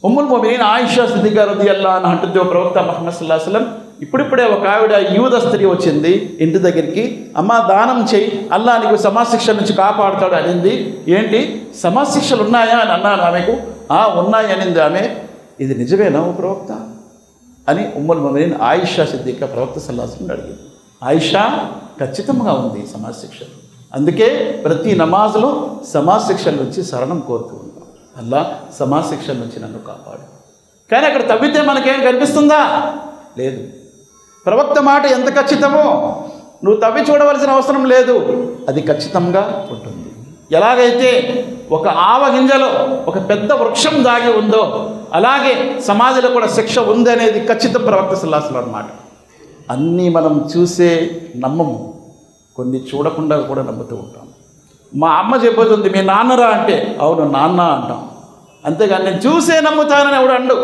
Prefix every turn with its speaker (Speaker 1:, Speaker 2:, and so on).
Speaker 1: ఉమ్ముల్ మొమినీన్ ఆయిషా సిద్దికా రదియల్లాహు అన్హా అంటుంది, ప్రవక్త ముహమ్మద్ సల్లల్లాహు అలైహి వసల్లం ఇప్పుడిప్పుడే ఒక ఆవిడ యూద స్త్రీ వచ్చింది ఇంటి దగ్గరికి. అమ్మ దానం చెయ్యి, అల్లాహ్ నీకు సమాశిక్ష నుంచి కాపాడుతాడు అనింది. ఏంటి సమాశిక్షలు ఉన్నాయా అని అన్నాను ఆమెకు. ఉన్నాయి అనింది ఆమె. ఇది నిజమేనా ఓ ప్రవక్త అని ఉమ్ముల్ మొమినీన్ ఆయిషా సిద్దికా ప్రవక్త సల్లల్లాహు అలైహి వసల్లం అడిగింది. ఆయిషా ఖచ్చితంగా ఉంది సమాశిక్షలు. అందుకే ప్రతి నమాజ్లో సమాశిక్షల నుంచి శరణం కోరుతూ ఉంటాం. అల్లాహ్ సమాశిక్షల నుంచి నన్ను కాపాడు. కానీ అక్కడ తవ్వితే మనకేం కనిపిస్తుందా? లేదు. ప్రవక్త మాట ఎంత ఖచ్చితమో నువ్వు తవ్వి చూడవలసిన అవసరం లేదు, అది ఖచ్చితంగా ఉంటుంది. ఎలాగైతే ఒక ఆవ గింజలో ఒక పెద్ద వృక్షం దాగి ఉందో అలాగే సమాజంలో కూడా శిక్ష ఉంది అనేది ఖచ్చితం ప్రవక్త సల్లల్లాహు అలైహి వసల్లం మాట. అన్నీ మనం చూసే నమ్మము, కొన్ని చూడకుండా కూడా నమ్ముతూ ఉంటాం. మా అమ్మ చెబుతుంది మీ నాన్నరా అంటే అవును నాన్న అంటాం, అంతేగాని నేను చూసే నమ్ముతానని ఎవడు అండు.